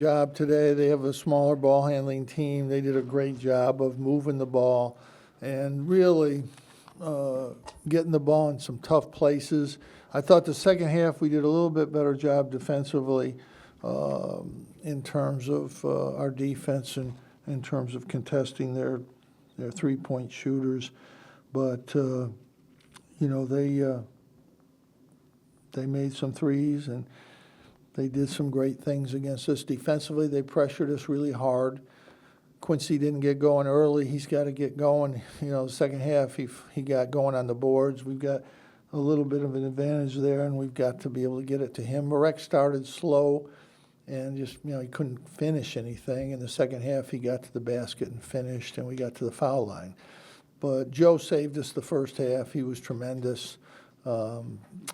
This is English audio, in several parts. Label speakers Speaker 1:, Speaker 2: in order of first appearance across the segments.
Speaker 1: job today. They have a smaller ball handling team. They did a great job of moving the ball and really uh, getting the ball in some tough places. I thought the second half we did a little bit better job defensively in terms of our defense and in terms of contesting their 3-point shooters. But they made some threes and they did some great things against us defensively. They pressured us really hard. Quincy didn't get going early. He's got to get going. The second half he got going on the boards. We've got a little bit of an advantage there, and we've got to be able to get it to him. Marek started slow, and just he couldn't finish anything. In the second half, he got to the basket and finished, and we got to the foul line. But Joe saved us the first half. He was tremendous.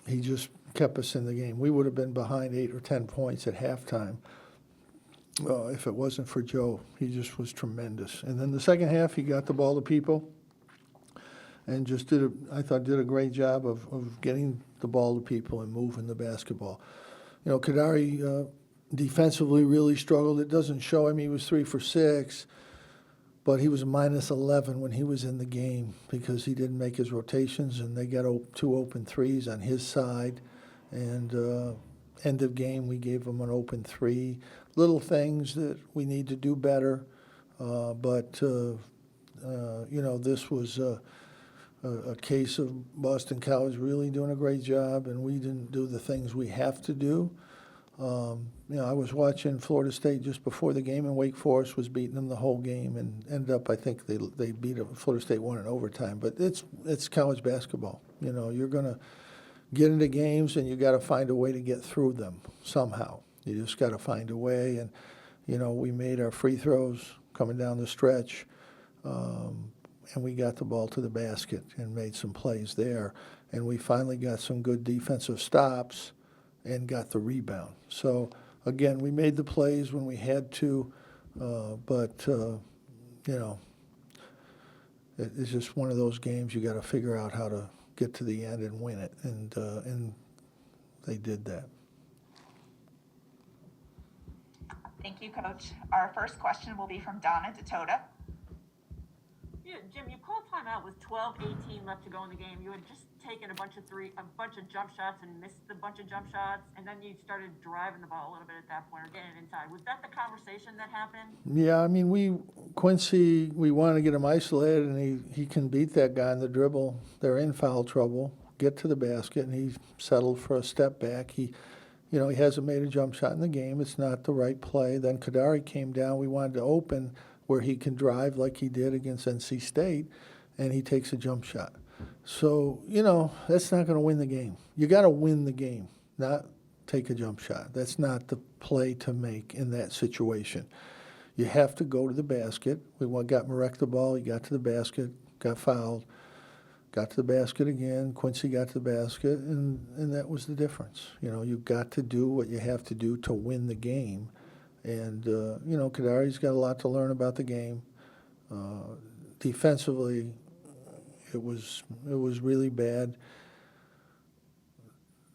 Speaker 1: He just kept us in the game. We would have been behind 8 or 10 points at halftime if it wasn't for Joe. He just was tremendous. And then the second half, he got the ball to people and just did a great job of getting the ball to people and moving the basketball. Kadari defensively really struggled. It doesn't show him. He was 3 for 6, but he was a minus 11 when he was in the game because he didn't make his rotations, and they got 2 open threes on his side. And end of game, we gave him an open 3. Little things that we need to do better, but this was a case of Boston College really doing a great job, and we didn't do the things we have to do. I was watching Florida State just before the game, and Wake Forest was beating them the whole game, and ended up, I think they beat them. Florida State won in overtime. But it's college basketball. You're going to get into games, and you got to find a way to get through them somehow. You just got to find a way, and we made our free throws coming down the stretch, and we got the ball to the basket and made some plays there, and we finally got some good defensive stops and got the rebound. So again, we made the plays when we had to, but it's just one of those games you got to figure out how to get to the end and win it, and they did that.
Speaker 2: Thank you, Coach. Our first question will be from Donna Datota.
Speaker 3: Yeah, Jim, you called timeout with 12:18 left to go in the game. You had just taken a bunch of jump shots and missed a bunch of jump shots, and then you started driving the ball a little bit at that point or getting it inside. Was that the conversation that happened?
Speaker 1: Yeah, Quincy, we want to get him isolated, and he can beat that guy in the dribble. They're in foul trouble. Get to the basket, and he settled for a step back. He hasn't made a jump shot in the game. It's not the right play. Then Kadari came down. We wanted to open where he can drive like he did against NC State, and he takes a jump shot. So, that's not going to win the game. You got to win the game, not take a jump shot. That's not the play to make in that situation. You have to go to the basket. We got Marek the ball. He got to the basket, got fouled, got to the basket again. Quincy got to the basket, and that was the difference. You've got to do what you have to do to win the game. And, Kadari's got a lot to learn about the game. Defensively, it was really bad.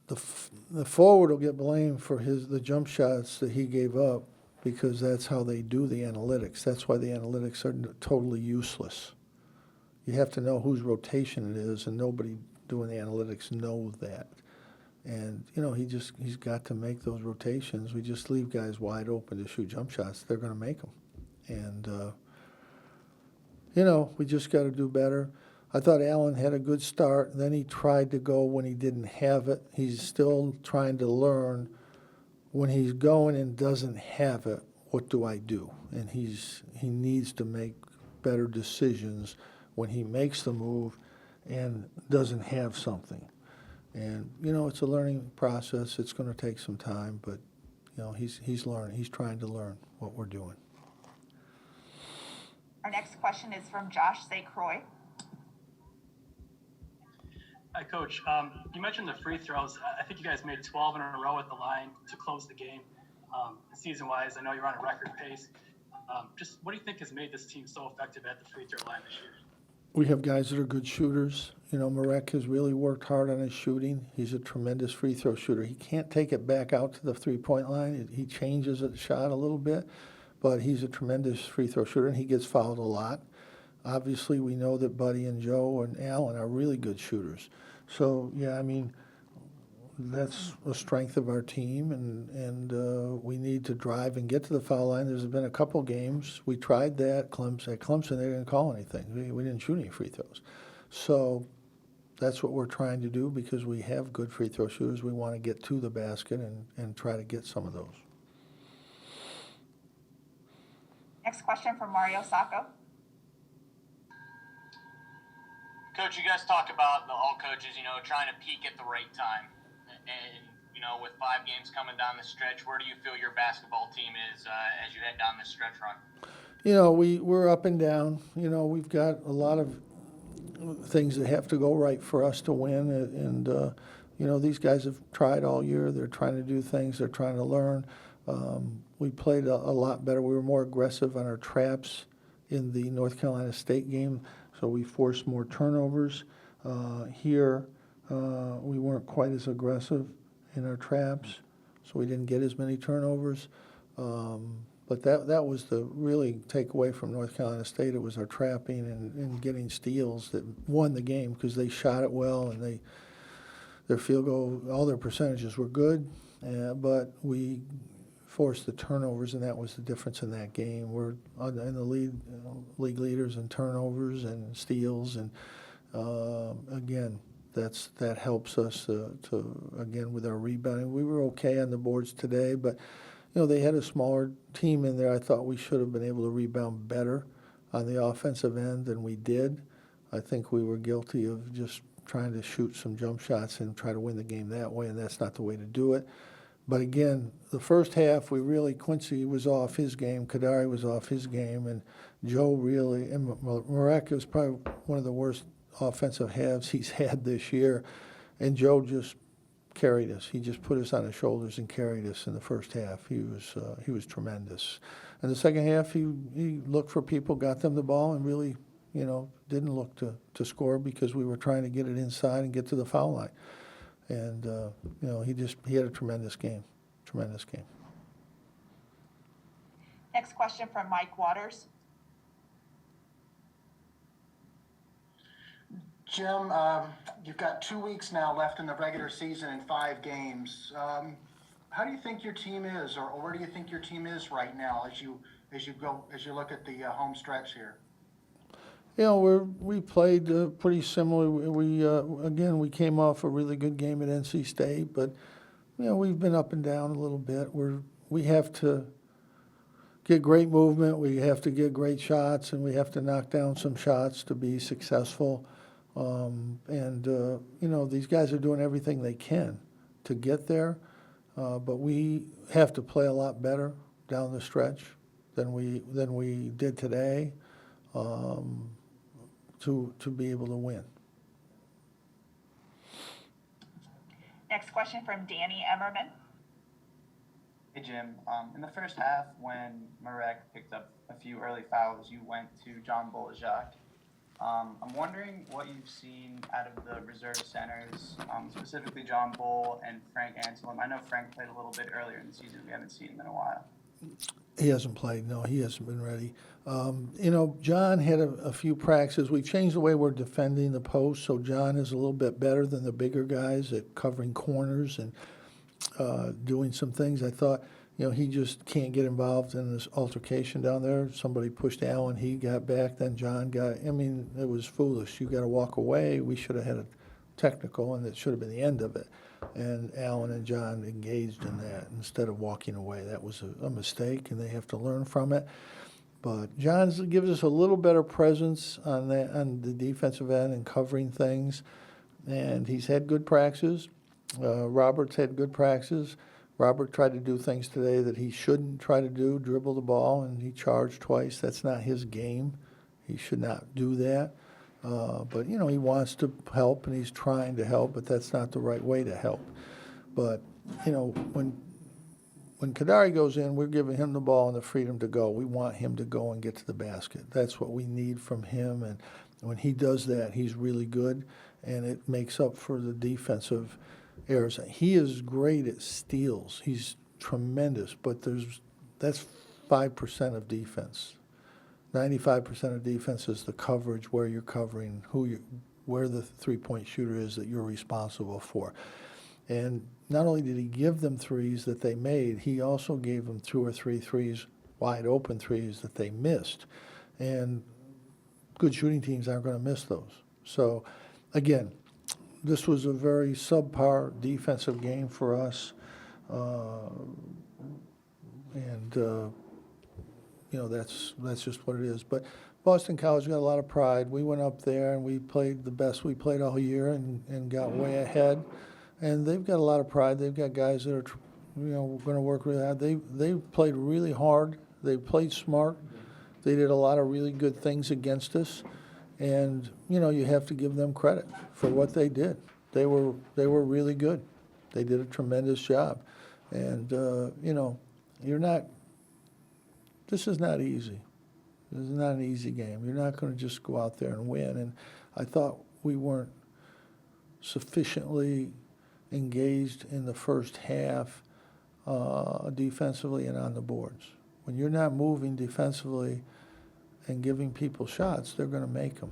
Speaker 1: The forward will get blamed for the jump shots that he gave up because that's how they do the analytics. That's why the analytics are totally useless. You have to know whose rotation it is, and nobody doing the analytics knows that. And, he's got to make those rotations. We just leave guys wide open to shoot jump shots. They're going to make them. And, we just got to do better. I thought Allen had a good start. Then he tried to go when he didn't have it. He's still trying to learn when he's going and doesn't have it, what do I do? And he needs to make better decisions when he makes the move and doesn't have something. And, it's a learning process. It's going to take some time, but, he's learning. He's trying to learn what we're doing.
Speaker 2: Our next question is from Josh St. Croix.
Speaker 4: Hi, Coach. You mentioned the free throws. I think you guys made 12 in a row at the line to close the game. Season-wise, I know you're on a record pace. Just what do you think has made this team so effective at the free throw line this year?
Speaker 1: We have guys that are good shooters. You know, Marek has really worked hard on his shooting. He's a tremendous free throw shooter. He can't take it back out to the three-point line. He changes the shot a little bit, but he's a tremendous free throw shooter, and he gets fouled a lot. Obviously, we know that Buddy and Joe and Allen are really good shooters. So, yeah, I mean, that's a strength of our team, and we need to drive and get to the foul line. There's been a couple games. We tried that at Clemson. They didn't call anything. We didn't shoot any free throws. So that's what we're trying to do because we have good free throw shooters. We want to get to the basket and try to get some of those.
Speaker 2: Next question from Mario Sacco.
Speaker 5: Coach, you guys talk about all coaches, trying to peak at the right time. And, with 5 games coming down the stretch, where do you feel your basketball team is as you head down this stretch run?
Speaker 1: We're up and down. We've got a lot of things that have to go right for us to win. And these guys have tried all year. They're trying to do things. They're trying to learn. We played a lot better. We were more aggressive on our traps in the North Carolina State game, so we forced more turnovers. Here, we weren't quite as aggressive in our traps, so we didn't get as many turnovers. But that was the really takeaway from North Carolina State. It was our trapping and getting steals that won the game because they shot it well and their field goal, all their percentages were good, but we forced the turnovers, and that was the difference in that game. We're in the lead, league leaders in turnovers and steals, and again, that helps us again with our rebounding. We were okay on the boards today, but they had a smaller team in there. I thought we should have been able to rebound better on the offensive end than we did. I think we were guilty of just trying to shoot some jump shots and try to win the game that way, and that's not the way to do it. But again, the first half, Quincy was off his game, Kadari was off his game, and Joe really, and Marek was probably one of the worst offensive halves he's had this year, and Joe just carried us. He just put us on his shoulders and carried us in the first half. He was tremendous. In the second half, he looked for people, got them the ball, and really, didn't look to score because we were trying to get it inside and get to the foul line. And he had a tremendous game. Tremendous game.
Speaker 2: Next question from Mike Waters.
Speaker 6: Jim, you've got 2 weeks now left in the regular season and 5 games. How do you think your team is, or where do you think your team is right now as you look at the home stretch here?
Speaker 1: We played pretty similar. We came off a really good game at NC State, but we've been up and down a little bit. We have to get great movement. We have to get great shots, and we have to knock down some shots to be successful. These guys are doing everything they can to get there, but we have to play a lot better down the stretch than we did today to be able to win.
Speaker 2: Next question from Danny Emmerman.
Speaker 7: Hey, Jim. In the first half, when Marek picked up a few early fouls, you went to John Boeheim. I'm wondering what you've seen out of the reserve centers, specifically John Bull and Frank Anselm. I know Frank played a little bit earlier in the season. We haven't seen him in a while.
Speaker 1: He hasn't played. No, he hasn't been ready. John had a few practices. We've changed the way we're defending the post, so John is a little bit better than the bigger guys at covering corners and doing some things. I thought, he just can't get involved in this altercation down there. Somebody pushed Allen, he got back, then John it was foolish. You got to walk away. We should have had a technical, and it should have been the end of it. And Allen and John engaged in that instead of walking away. That was a mistake, and they have to learn from it. But John gives us a little better presence on the defensive end and covering things, and he's had good practices. Robert's had good practices. Robert tried to do things today that he shouldn't try to do, dribble the ball, and he charged twice. That's not his game. He should not do that. But he wants to help, and he's trying to help, but that's not the right way to help. But, when Kadari goes in, we're giving him the ball and the freedom to go. We want him to go and get to the basket. That's what we need from him, and When he does that, he's really good, and it makes up for the defensive errors. He is great at steals. He's tremendous, but that's 5% of defense. 95% of defense is the coverage, where you're covering, where the three-point shooter is that you're responsible for. And not only did he give them threes that they made, he also gave them 2 or 3 threes, wide open threes that they missed. And good shooting teams aren't going to miss those. So, again, this was a very subpar defensive game for us. That's just what it is. But Boston College got a lot of pride. We went up there and we played the best we played all year and got way ahead. And they've got a lot of pride. They've got guys that are, going to work really hard. They played really hard. They played smart. They did a lot of really good things against us. And, you have to give them credit for what they did. They were really good. They did a tremendous job. And, this is not easy. This is not an easy game. You're not going to just go out there and win. And I thought we weren't sufficiently engaged in the first half defensively and on the boards. When you're not moving defensively and giving people shots, they're going to make them.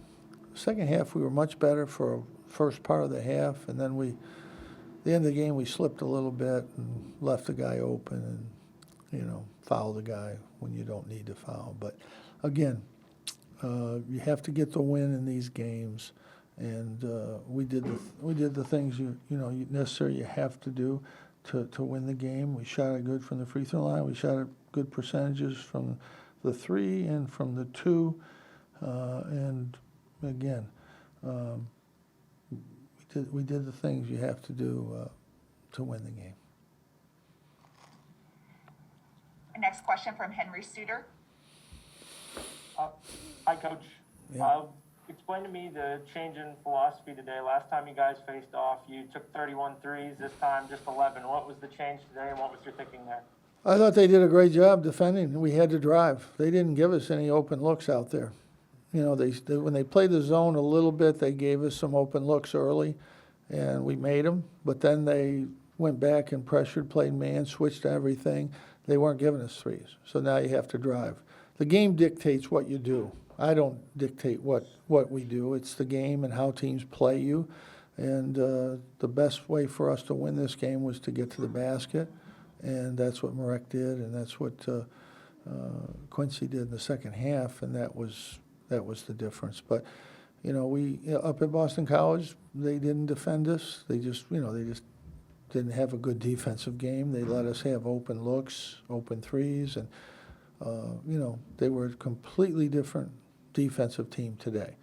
Speaker 1: Second half, we were much better for first part of the half, and then the end of the game, we slipped a little bit and left the guy open and, foul the guy when you don't need to foul. But again, you have to get the win in these games, and we did the things you have to do to win the game. We shot it good from the free throw line. We shot it good percentages from the 3 and from the 2, and again, we did the things you have to do to win the game.
Speaker 2: Next question from Henry Suter.
Speaker 8: Hi, Coach.
Speaker 1: Yeah.
Speaker 8: Explain to me the change in philosophy today. Last time you guys faced off, you took 31 threes. This time, just 11. What was the change today, and what was your thinking there?
Speaker 1: I thought they did a great job defending. We had to drive. They didn't give us any open looks out there. When they played the zone a little bit, they gave us some open looks early, and we made them. But then they went back and pressured, played man, switched everything. They weren't giving us threes. So now you have to drive. The game dictates what you do. I don't dictate what we do. It's the game and how teams play you. And the best way for us to win this game was to get to the basket. And that's what Marek did, and that's what Quincy did in the second half, and that was the difference. But we up at Boston College, they didn't defend us. They just didn't have a good defensive game. They let us have open looks, open threes, and they were a completely different defensive team today.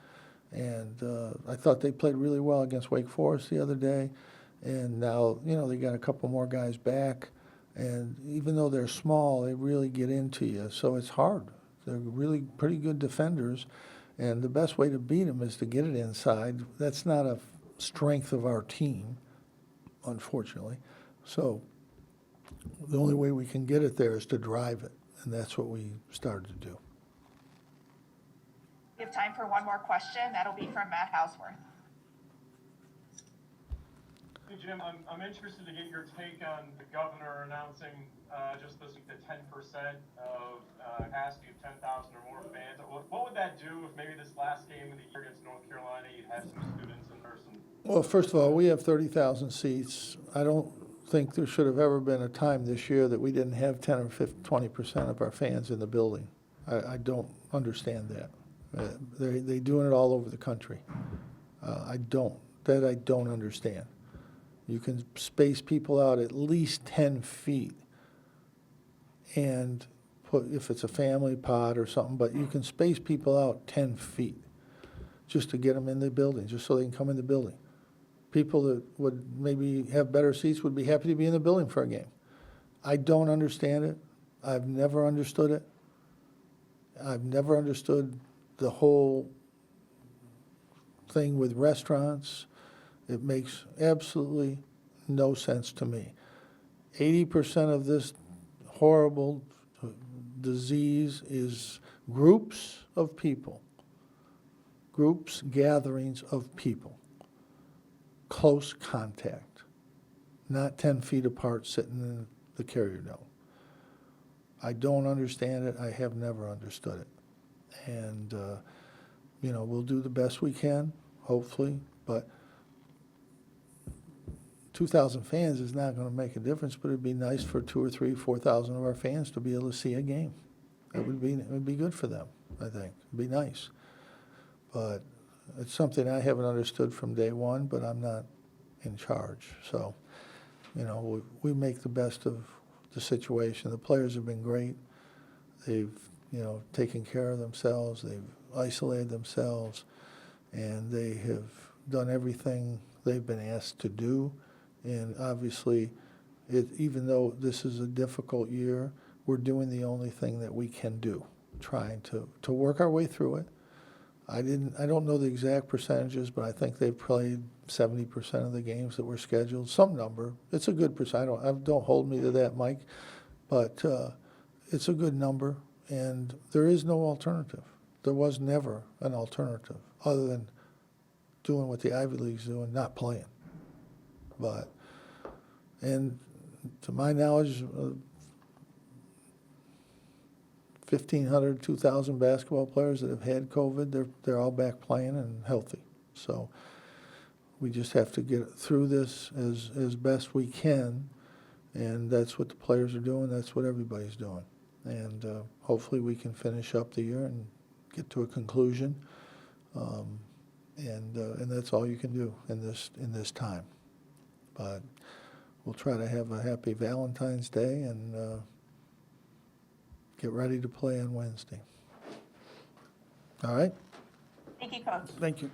Speaker 1: And I thought they played really well against Wake Forest the other day, and now they got a couple more guys back. And even though they're small, they really get into you. So it's hard. They're really pretty good defenders. And the best way to beat them is to get it inside. That's not a strength of our team, unfortunately. So the only way we can get it there is to drive it. And that's what we started to do.
Speaker 2: We have time for one more question. That'll be from Matt Houseworth.
Speaker 9: Hey, Jim, I'm interested to get your take on the governor announcing just this week that 10% of capacity of 10,000 or more fans. What would that do if maybe this last game of the year against North Carolina, you had some students in person?
Speaker 1: Well, first of all, we have 30,000 seats. I don't think there should have ever been a time this year that we didn't have 10 or 20% of our fans in the building. I don't understand that. They're doing it all over the country. I don't understand. You can space people out at least 10 feet and put, if it's a family pod or something, but you can space people out 10 feet just to get them in the building, just so they can come in the building. People that would maybe have better seats would be happy to be in the building for a game. I don't understand it. I've never understood it. I've never understood the whole thing with restaurants. It makes absolutely no sense to me. 80% of this horrible disease is groups of people. groups, gatherings of people, close contact, not 10 feet apart sitting in the carrier dome. I don't understand it. I have never understood it. And, you know, we'll do the best we can, hopefully, but 2,000 fans is not going to make a difference, but it'd be nice for 2,000 or 3,000, 4,000 of our fans to be able to see a game. It would be good for them, I think. It'd be nice. But it's something I haven't understood from day one, but I'm not in charge. So, you know, we make the best of the situation. The players have been great. They've, you know, taken care of themselves. They've isolated themselves, and they have done everything they've been asked to do. And obviously, even though this is a difficult year, we're doing the only thing that we can do, trying to work our way through it. I don't know the exact percentages, but I think they've played 70% of the games that were scheduled, some number. It's a good percent. Don't hold me to that, Mike, but it's a good number, and there is no alternative. There was never an alternative other than doing what the Ivy League's doing, not playing. But, and to my knowledge, 1,500, 2,000 basketball players that have had COVID, they're all back playing and healthy. So we just have to get through this as best we can, and that's what the players are doing. That's what everybody's doing. And hopefully we can finish up the year and get to a conclusion. And that's all you can do in this time. But we'll try to have a happy Valentine's Day and get ready to play on Wednesday. All right?
Speaker 2: Thank you, Coach.
Speaker 1: Thank you.